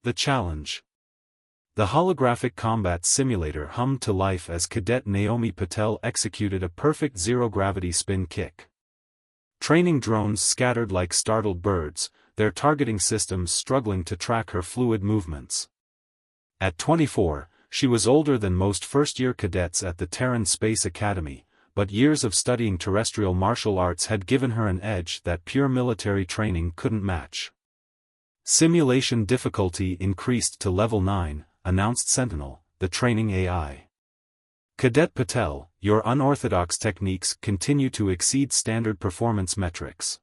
The challenge. The holographic combat simulator hummed to life as Cadet Naomi Patel executed a perfect zero-gravity spin kick. Training drones scattered like startled birds, their targeting systems struggling to track her fluid movements. At 24, she was older than most first-year cadets at the Terran Space Academy, but years of studying terrestrial martial arts had given her an edge that pure military training couldn't match. Simulation difficulty increased to level 9, announced Sentinel, the training AI. Cadet Patel, your unorthodox techniques continue to exceed standard performance metrics.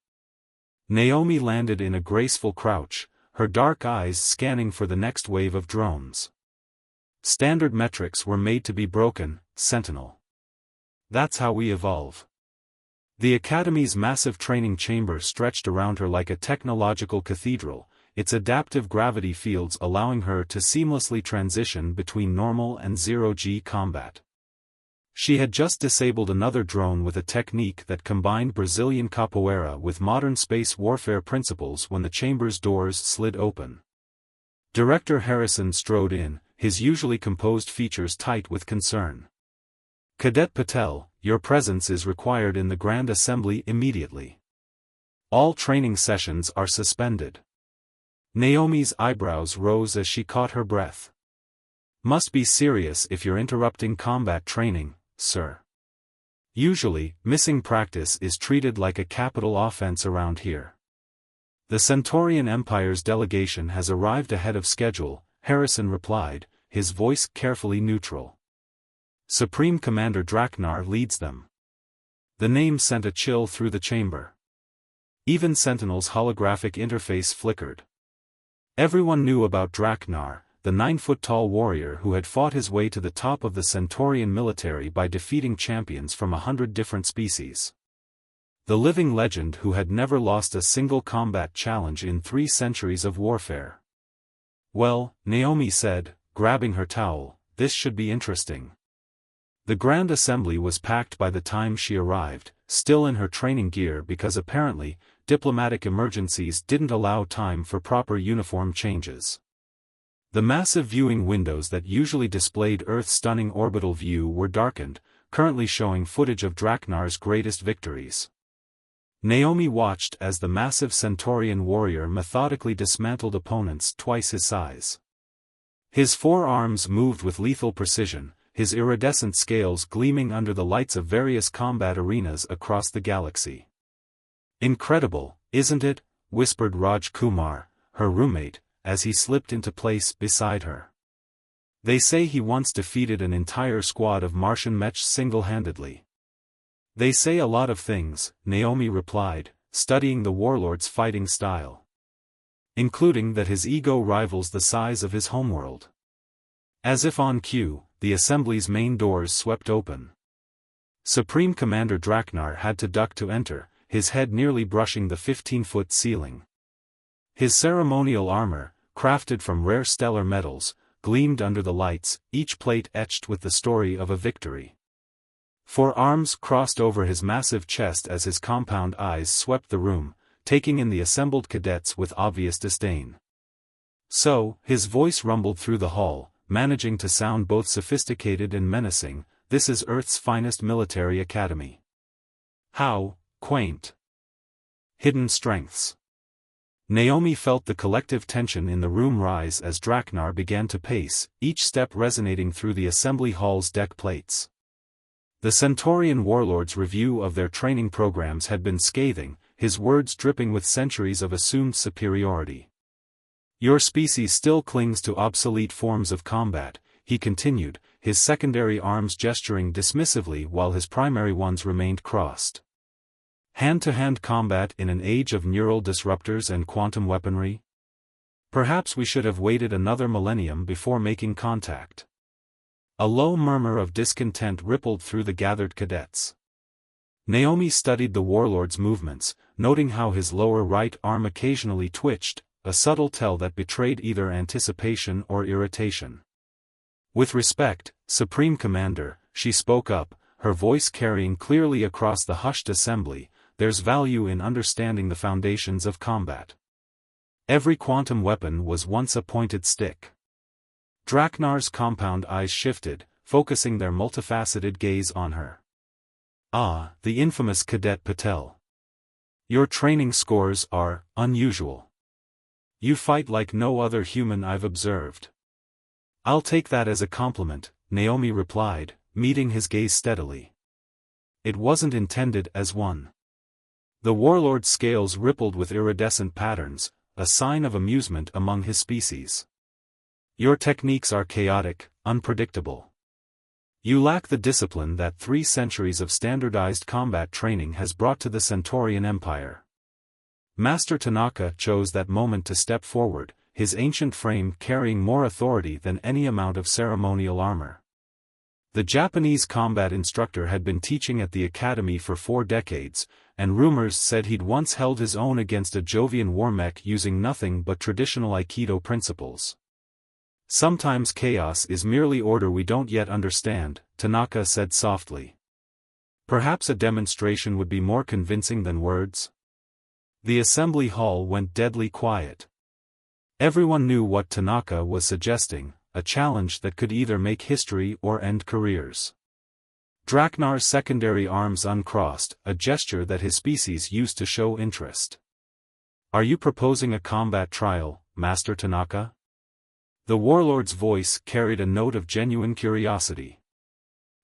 Naomi landed in a graceful crouch, her dark eyes scanning for the next wave of drones. Standard metrics were made to be broken, Sentinel. That's how we evolve. The Academy's massive training chamber stretched around her like a technological cathedral, its adaptive gravity fields allowing her to seamlessly transition between normal and zero-G combat. She had just disabled another drone with a technique that combined Brazilian capoeira with modern space warfare principles when the chamber's doors slid open. Director Harrison strode in, his usually composed features tight with concern. Cadet Patel, your presence is required in the Grand Assembly immediately. All training sessions are suspended. Naomi's eyebrows rose as she caught her breath. Must be serious if you're interrupting combat training, sir. Usually, missing practice is treated like a capital offense around here. The Centaurian Empire's delegation has arrived ahead of schedule, Harrison replied, his voice carefully neutral. Supreme Commander Draknar leads them. The name sent a chill through the chamber. Even Sentinel's holographic interface flickered. Everyone knew about Draknar, the 9-foot-tall warrior who had fought his way to the top of the Centaurian military by defeating champions from 100 different species. The living legend who had never lost a single combat challenge in 3 centuries of warfare. Well, Naomi said, grabbing her towel, this should be interesting. The Grand Assembly was packed by the time she arrived, still in her training gear because apparently, diplomatic emergencies didn't allow time for proper uniform changes. The massive viewing windows that usually displayed Earth's stunning orbital view were darkened, currently showing footage of Draknar's greatest victories. Naomi watched as the massive Centaurian warrior methodically dismantled opponents twice his size. His 4 arms moved with lethal precision, his iridescent scales gleaming under the lights of various combat arenas across the galaxy. Incredible, isn't it? Whispered Raj Kumar, her roommate, as he slipped into place beside her. They say he once defeated an entire squad of Martian mechs single-handedly. They say a lot of things, Naomi replied, studying the Warlord's fighting style. Including that his ego rivals the size of his homeworld. As if on cue, the Assembly's main doors swept open. Supreme Commander Draknar had to duck to enter, his head nearly brushing the 15-foot ceiling. His ceremonial armor, crafted from rare stellar metals, gleamed under the lights, each plate etched with the story of a victory. 4 arms crossed over his massive chest as his compound eyes swept the room, taking in the assembled cadets with obvious disdain. So, his voice rumbled through the hall, managing to sound both sophisticated and menacing, this is Earth's finest military academy. How quaint. Hidden strengths. Naomi felt the collective tension in the room rise as Draknar began to pace, each step resonating through the assembly hall's deck plates. The Centaurian Warlord's review of their training programs had been scathing, his words dripping with centuries of assumed superiority. Your species still clings to obsolete forms of combat, he continued, his secondary arms gesturing dismissively while his primary ones remained crossed. Hand-to-hand combat in an age of neural disruptors and quantum weaponry? Perhaps we should have waited another millennium before making contact. A low murmur of discontent rippled through the gathered cadets. Naomi studied the Warlord's movements, noting how his lower right arm occasionally twitched, a subtle tell that betrayed either anticipation or irritation. With respect, Supreme Commander, she spoke up, her voice carrying clearly across the hushed assembly, there's value in understanding the foundations of combat. Every quantum weapon was once a pointed stick. Draknar's compound eyes shifted, focusing their multifaceted gaze on her. Ah, the infamous Cadet Patel. Your training scores are unusual. You fight like no other human I've observed. I'll take that as a compliment, Naomi replied, meeting his gaze steadily. It wasn't intended as one. The Warlord's scales rippled with iridescent patterns, a sign of amusement among his species. Your techniques are chaotic, unpredictable. You lack the discipline that 3 centuries of standardized combat training has brought to the Centaurian Empire. Master Tanaka chose that moment to step forward, his ancient frame carrying more authority than any amount of ceremonial armor. The Japanese combat instructor had been teaching at the academy for 4 decades, and rumors said he'd once held his own against a Jovian war mech using nothing but traditional Aikido principles. Sometimes chaos is merely order we don't yet understand, Tanaka said softly. Perhaps a demonstration would be more convincing than words? The assembly hall went deadly quiet. Everyone knew what Tanaka was suggesting, a challenge that could either make history or end careers. Draknar's secondary arms uncrossed, a gesture that his species used to show interest. Are you proposing a combat trial, Master Tanaka? The Warlord's voice carried a note of genuine curiosity.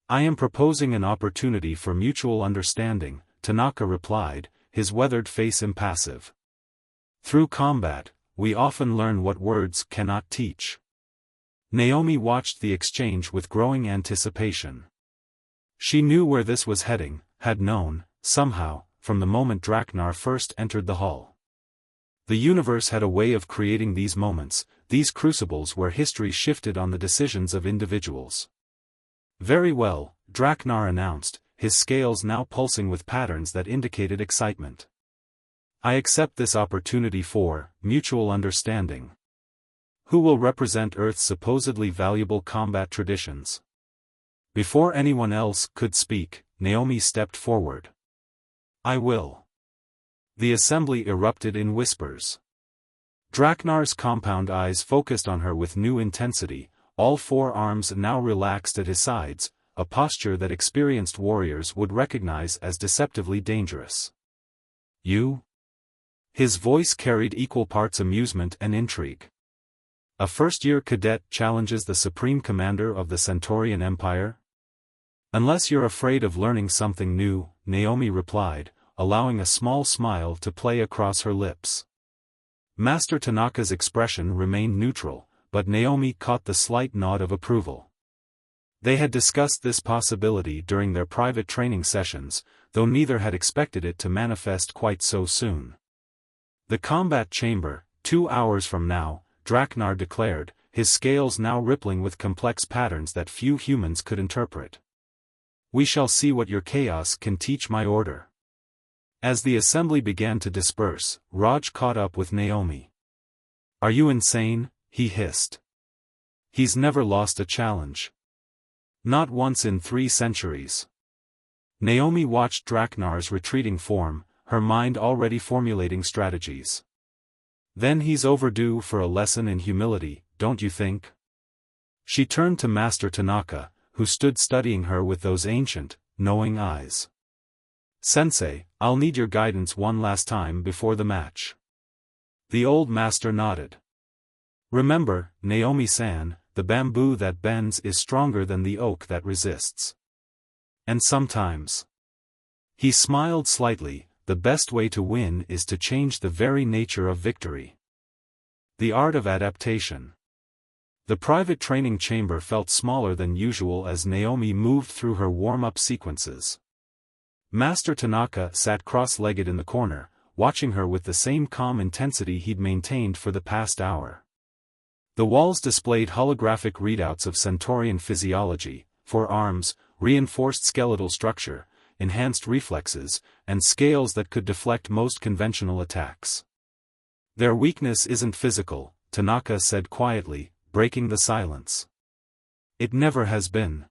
I am proposing an opportunity for mutual understanding, Tanaka replied, his weathered face impassive. Through combat, we often learn what words cannot teach. Naomi watched the exchange with growing anticipation. She knew where this was heading, had known, somehow, from the moment Draknar first entered the hall. The universe had a way of creating these moments, these crucibles where history shifted on the decisions of individuals. Very well, Draknar announced, his scales now pulsing with patterns that indicated excitement. I accept this opportunity for mutual understanding. Who will represent Earth's supposedly valuable combat traditions? Before anyone else could speak, Naomi stepped forward. I will. The assembly erupted in whispers. Draknar's compound eyes focused on her with new intensity, all 4 arms now relaxed at his sides, a posture that experienced warriors would recognize as deceptively dangerous. You? His voice carried equal parts amusement and intrigue. A first-year cadet challenges the supreme commander of the Centaurian Empire? Unless you're afraid of learning something new, Naomi replied, allowing a small smile to play across her lips. Master Tanaka's expression remained neutral, but Naomi caught the slight nod of approval. They had discussed this possibility during their private training sessions, though neither had expected it to manifest quite so soon. The combat chamber, 2 hours from now, Draknar declared, his scales now rippling with complex patterns that few humans could interpret. We shall see what your chaos can teach my order. As the assembly began to disperse, Raj caught up with Naomi. Are you insane? He hissed. He's never lost a challenge. Not once in 3 centuries. Naomi watched Draknar's retreating form, her mind already formulating strategies. Then he's overdue for a lesson in humility, don't you think? She turned to Master Tanaka, who stood studying her with those ancient, knowing eyes. Sensei, I'll need your guidance one last time before the match. The old master nodded. Remember, Naomi-san, the bamboo that bends is stronger than the oak that resists. And sometimes. He smiled slightly, the best way to win is to change the very nature of victory. The art of adaptation. The private training chamber felt smaller than usual as Naomi moved through her warm-up sequences. Master Tanaka sat cross-legged in the corner, watching her with the same calm intensity he'd maintained for the past hour. The walls displayed holographic readouts of Centaurian physiology, 4 arms, reinforced skeletal structure, enhanced reflexes, and scales that could deflect most conventional attacks. Their weakness isn't physical, Tanaka said quietly, breaking the silence. It never has been.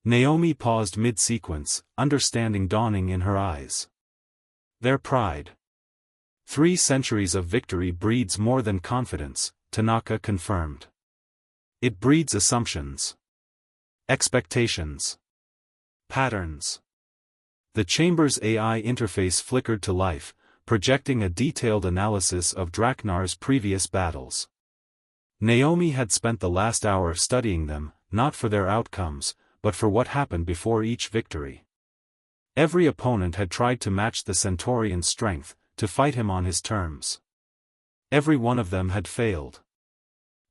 Naomi paused mid-sequence, understanding dawning in her eyes. Their pride. 3 centuries of victory breeds more than confidence, Tanaka confirmed. It breeds assumptions. Expectations. Patterns. The chamber's AI interface flickered to life, projecting a detailed analysis of Draknar's previous battles. Naomi had spent the last hour studying them, not for their outcomes, but for what happened before each victory. Every opponent had tried to match the Centaurian's strength, to fight him on his terms. Every one of them had failed.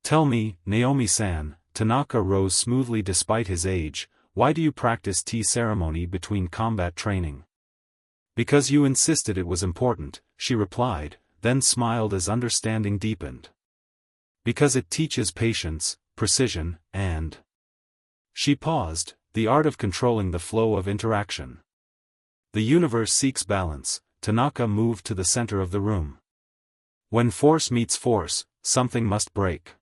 Tell me, Naomi-san, Tanaka rose smoothly despite his age, why do you practice tea ceremony between combat training? Because you insisted it was important, she replied, then smiled as understanding deepened. Because it teaches patience, precision, and... She paused, the art of controlling the flow of interaction. The universe seeks balance, Tanaka moved to the center of the room. When force meets force, something must break.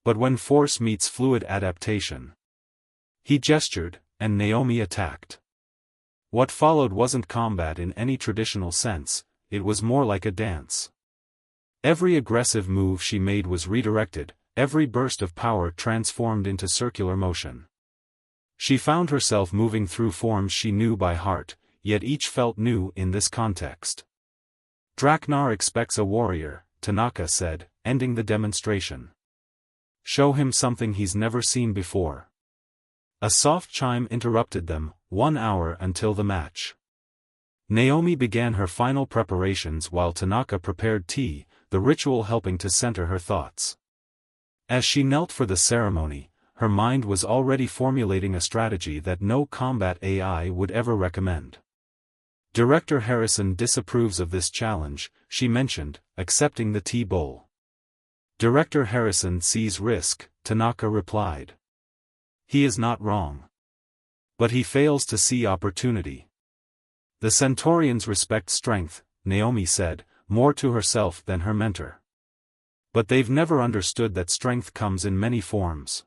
But when force meets fluid adaptation. He gestured, and Naomi attacked. What followed wasn't combat in any traditional sense, it was more like a dance. Every aggressive move she made was redirected, every burst of power transformed into circular motion. She found herself moving through forms she knew by heart, yet each felt new in this context. Draknar expects a warrior, Tanaka said, ending the demonstration. Show him something he's never seen before. A soft chime interrupted them, 1 hour until the match. Naomi began her final preparations while Tanaka prepared tea, the ritual helping to center her thoughts. As she knelt for the ceremony, her mind was already formulating a strategy that no combat AI would ever recommend. Director Harrison disapproves of this challenge, she mentioned, accepting the tea bowl. Director Harrison sees risk, Tanaka replied. He is not wrong. But he fails to see opportunity. The Centaurians respect strength, Naomi said, more to herself than her mentor. But they've never understood that strength comes in many forms.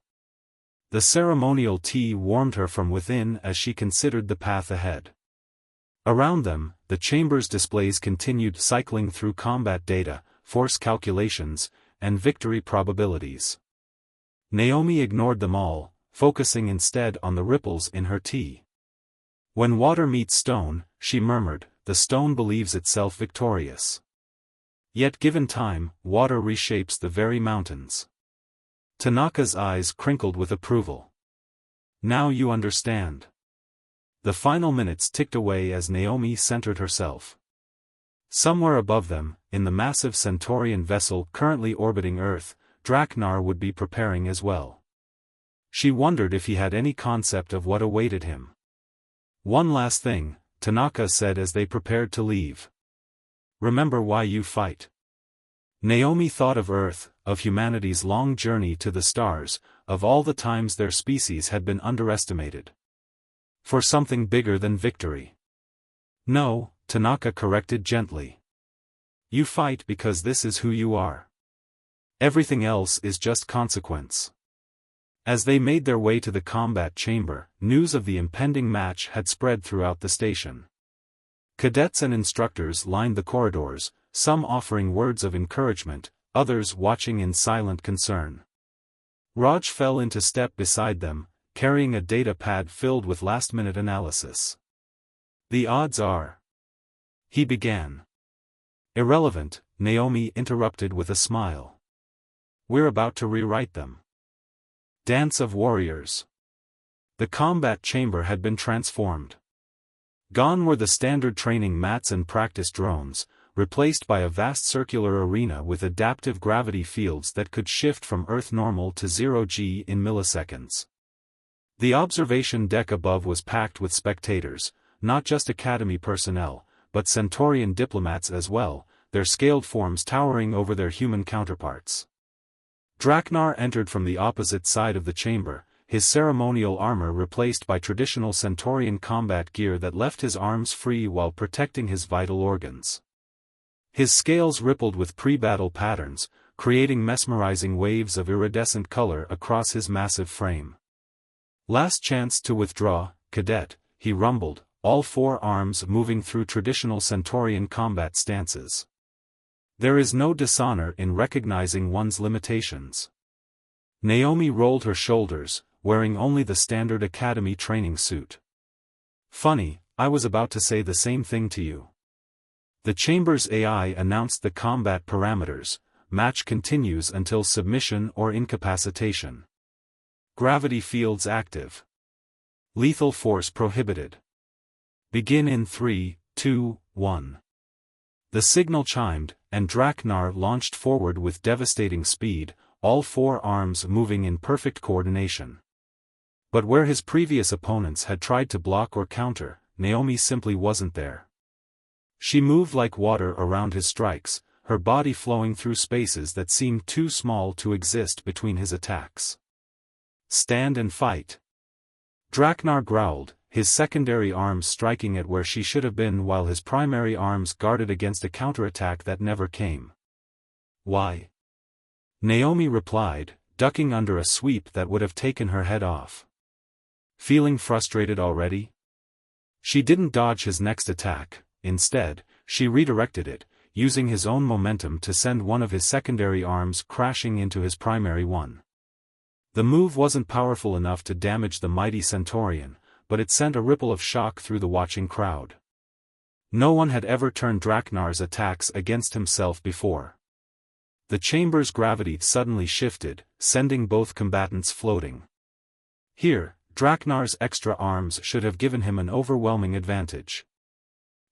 The ceremonial tea warmed her from within as she considered the path ahead. Around them, the chamber's displays continued cycling through combat data, force calculations, and victory probabilities. Naomi ignored them all, focusing instead on the ripples in her tea. When water meets stone, she murmured, the stone believes itself victorious. Yet given time, water reshapes the very mountains. Tanaka's eyes crinkled with approval. Now you understand. The final minutes ticked away as Naomi centered herself. Somewhere above them, in the massive Centaurian vessel currently orbiting Earth, Draknar would be preparing as well. She wondered if he had any concept of what awaited him. One last thing, Tanaka said as they prepared to leave. Remember why you fight. Naomi thought of Earth, of humanity's long journey to the stars, of all the times their species had been underestimated. For something bigger than victory. No, Tanaka corrected gently. You fight because this is who you are. Everything else is just consequence. As they made their way to the combat chamber, news of the impending match had spread throughout the station. Cadets and instructors lined the corridors, some offering words of encouragement, others watching in silent concern. Raj fell into step beside them, carrying a data pad filled with last-minute analysis. The odds are... He began. Irrelevant, Naomi interrupted with a smile. We're about to rewrite them. Dance of Warriors. The combat chamber had been transformed. Gone were the standard training mats and practice drones, replaced by a vast circular arena with adaptive gravity fields that could shift from Earth normal to 0 G in milliseconds. The observation deck above was packed with spectators, not just Academy personnel, but Centaurian diplomats as well, their scaled forms towering over their human counterparts. Draknar entered from the opposite side of the chamber, his ceremonial armor replaced by traditional Centaurian combat gear that left his arms free while protecting his vital organs. His scales rippled with pre-battle patterns, creating mesmerizing waves of iridescent color across his massive frame. Last chance to withdraw, Cadet, he rumbled, all 4 arms moving through traditional Centaurian combat stances. There is no dishonor in recognizing one's limitations. Naomi rolled her shoulders, wearing only the standard academy training suit. Funny, I was about to say the same thing to you. The chamber's AI announced the combat parameters. Match continues until submission or incapacitation. Gravity fields active. Lethal force prohibited. Begin in 3, 2, 1. The signal chimed, and Draknar launched forward with devastating speed, all four arms moving in perfect coordination. But where his previous opponents had tried to block or counter, Naomi simply wasn't there. She moved like water around his strikes, her body flowing through spaces that seemed too small to exist between his attacks. Stand and fight. Draknar growled, his secondary arms striking at where she should have been while his primary arms guarded against a counterattack that never came. Why? Naomi replied, ducking under a sweep that would have taken her head off. Feeling frustrated already? She didn't dodge his next attack. Instead, she redirected it, using his own momentum to send one of his secondary arms crashing into his primary one. The move wasn't powerful enough to damage the mighty Centaurian, but it sent a ripple of shock through the watching crowd. No one had ever turned Draknar's attacks against himself before. The chamber's gravity suddenly shifted, sending both combatants floating. Here, Draknar's extra arms should have given him an overwhelming advantage.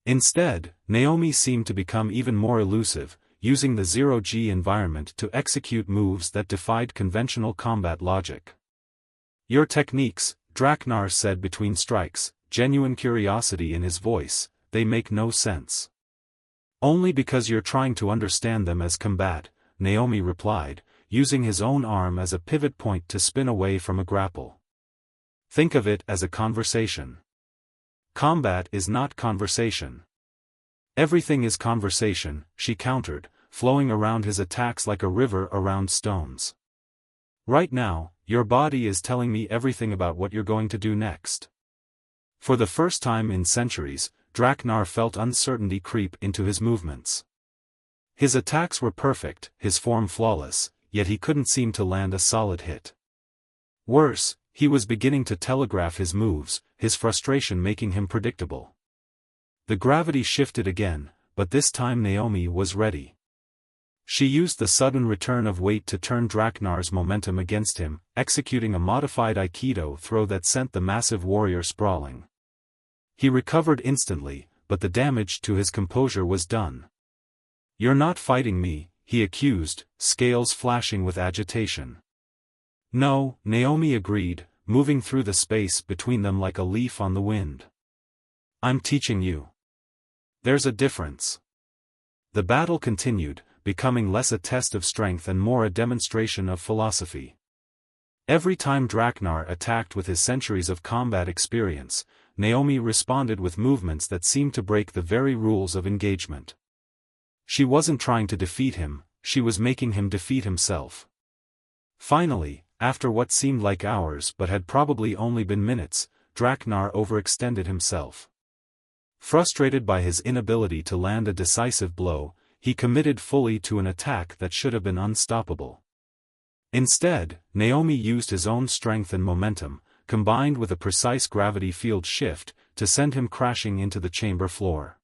Instead, Naomi seemed to become even more elusive, using the zero-G environment to execute moves that defied conventional combat logic. Your techniques, Draknar said between strikes, genuine curiosity in his voice, they make no sense. Only because you're trying to understand them as combat, Naomi replied, using his own arm as a pivot point to spin away from a grapple. Think of it as a conversation. Combat is not conversation. Everything is conversation, she countered, flowing around his attacks like a river around stones. Right now, your body is telling me everything about what you're going to do next. For the first time in centuries, Draknar felt uncertainty creep into his movements. His attacks were perfect, his form flawless, yet he couldn't seem to land a solid hit. Worse, he was beginning to telegraph his moves, his frustration making him predictable. The gravity shifted again, but this time Naomi was ready. She used the sudden return of weight to turn Draknar's momentum against him, executing a modified Aikido throw that sent the massive warrior sprawling. He recovered instantly, but the damage to his composure was done. You're not fighting me, he accused, scales flashing with agitation. No, Naomi agreed, moving through the space between them like a leaf on the wind. I'm teaching you. There's a difference. The battle continued, becoming less a test of strength and more a demonstration of philosophy. Every time Draknar attacked with his centuries of combat experience, Naomi responded with movements that seemed to break the very rules of engagement. She wasn't trying to defeat him, she was making him defeat himself. Finally, after what seemed like hours but had probably only been minutes, Draknar overextended himself. Frustrated by his inability to land a decisive blow, he committed fully to an attack that should have been unstoppable. Instead, Naomi used his own strength and momentum, combined with a precise gravity field shift, to send him crashing into the chamber floor.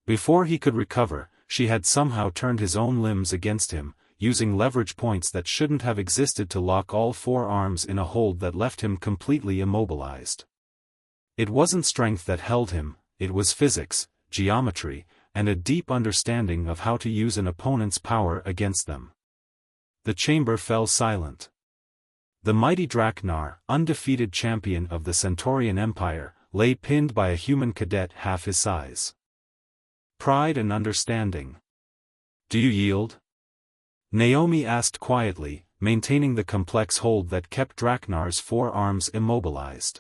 Before he could recover, she had somehow turned his own limbs against him, using leverage points that shouldn't have existed to lock all four arms in a hold that left him completely immobilized. It wasn't strength that held him, it was physics, geometry, and a deep understanding of how to use an opponent's power against them. The chamber fell silent. The mighty Draknar, undefeated champion of the Centaurian Empire, lay pinned by a human cadet half his size. Pride and understanding. Do you yield? Naomi asked quietly, maintaining the complex hold that kept Draknar's four arms immobilized.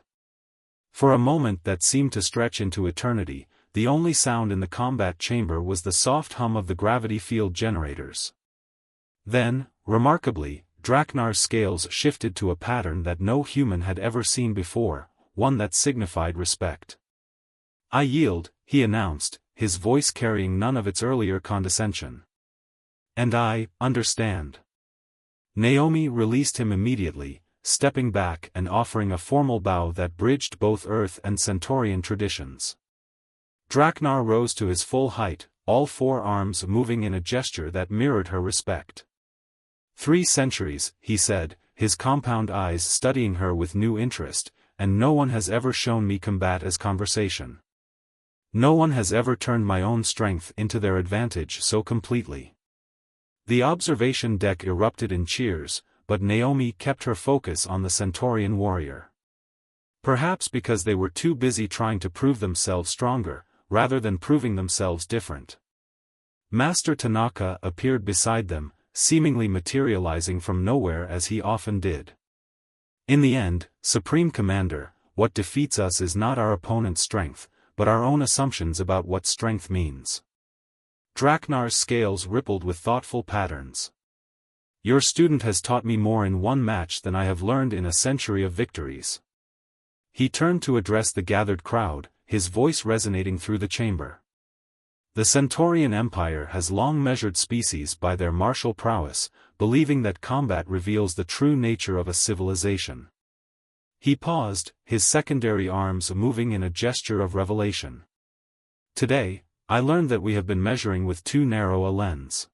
For a moment that seemed to stretch into eternity, the only sound in the combat chamber was the soft hum of the gravity field generators. Then, remarkably, Draknar's scales shifted to a pattern that no human had ever seen before, one that signified respect. I yield, he announced, his voice carrying none of its earlier condescension. And I understand. Naomi released him immediately, stepping back and offering a formal bow that bridged both Earth and Centaurian traditions. Draknar rose to his full height, all four arms moving in a gesture that mirrored her respect. 3 centuries, he said, his compound eyes studying her with new interest, and no one has ever shown me combat as conversation. No one has ever turned my own strength into their advantage so completely. The observation deck erupted in cheers, but Naomi kept her focus on the Centaurian warrior. Perhaps because they were too busy trying to prove themselves stronger, rather than proving themselves different. Master Tanaka appeared beside them, seemingly materializing from nowhere as he often did. In the end, Supreme Commander, what defeats us is not our opponent's strength, but our own assumptions about what strength means. Draknar's scales rippled with thoughtful patterns. Your student has taught me more in one match than I have learned in a century of victories. He turned to address the gathered crowd, his voice resonating through the chamber. The Centaurian Empire has long measured species by their martial prowess, believing that combat reveals the true nature of a civilization. He paused, his secondary arms moving in a gesture of revelation. Today, I learned that we have been measuring with too narrow a lens.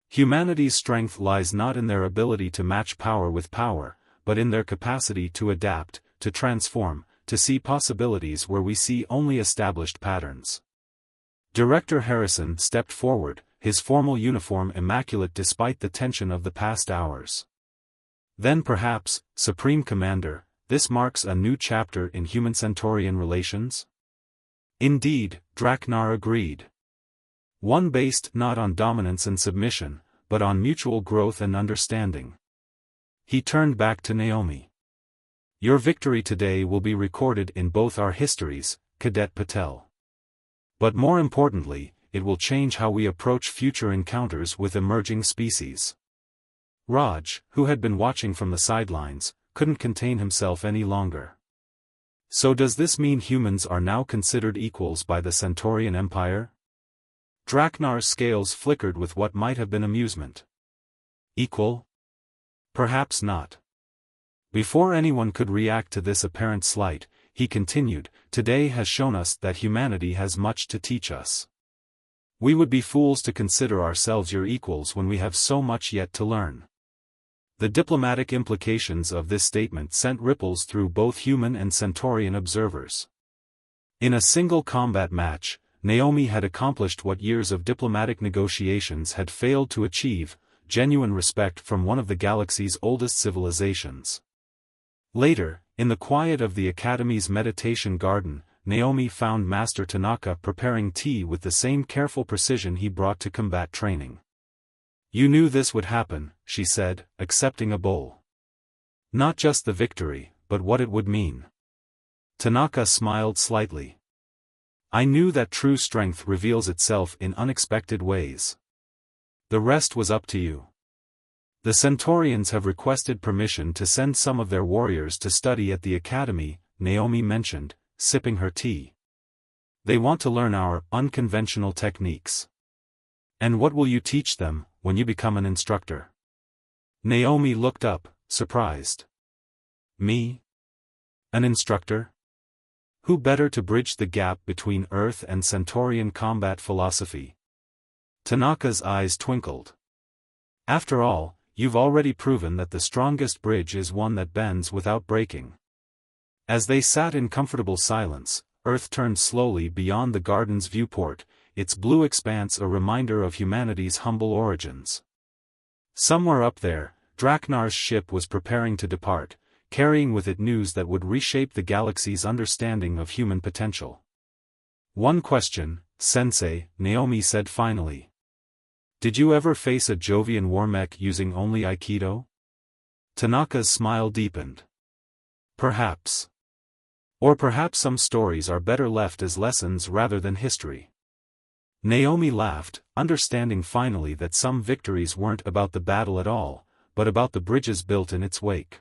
Humanity's strength lies not in their ability to match power with power, but in their capacity to adapt, to transform, to see possibilities where we see only established patterns. Director Harrison stepped forward, his formal uniform immaculate despite the tension of the past hours. Then perhaps, Supreme Commander, this marks a new chapter in human-Centaurian relations? Indeed, Draknar agreed. One based not on dominance and submission, but on mutual growth and understanding. He turned back to Naomi. Your victory today will be recorded in both our histories, Cadet Patel. But more importantly, it will change how we approach future encounters with emerging species. Raj, who had been watching from the sidelines, couldn't contain himself any longer. So does this mean humans are now considered equals by the Centaurian Empire? Draknar's scales flickered with what might have been amusement. Equal? Perhaps not. Before anyone could react to this apparent slight, he continued, today has shown us that humanity has much to teach us. We would be fools to consider ourselves your equals when we have so much yet to learn. The diplomatic implications of this statement sent ripples through both human and Centaurian observers. In a single combat match, Naomi had accomplished what years of diplomatic negotiations had failed to achieve, genuine respect from one of the galaxy's oldest civilizations. Later, in the quiet of the Academy's meditation garden, Naomi found Master Tanaka preparing tea with the same careful precision he brought to combat training. You knew this would happen, she said, accepting a bowl. Not just the victory, but what it would mean. Tanaka smiled slightly. I knew that true strength reveals itself in unexpected ways. The rest was up to you. The Centaurians have requested permission to send some of their warriors to study at the Academy, Naomi mentioned, sipping her tea. They want to learn our unconventional techniques. And what will you teach them, when you become an instructor? Naomi looked up, surprised. Me? An instructor? Who better to bridge the gap between Earth and Centaurian combat philosophy? Tanaka's eyes twinkled. After all, you've already proven that the strongest bridge is one that bends without breaking. As they sat in comfortable silence, Earth turned slowly beyond the garden's viewport, its blue expanse a reminder of humanity's humble origins. Somewhere up there, Draknar's ship was preparing to depart, carrying with it news that would reshape the galaxy's understanding of human potential. One question, Sensei, Naomi said finally. Did you ever face a Jovian war mech using only Aikido? Tanaka's smile deepened. Perhaps. Or perhaps some stories are better left as lessons rather than history. Naomi laughed, understanding finally that some victories weren't about the battle at all, but about the bridges built in its wake.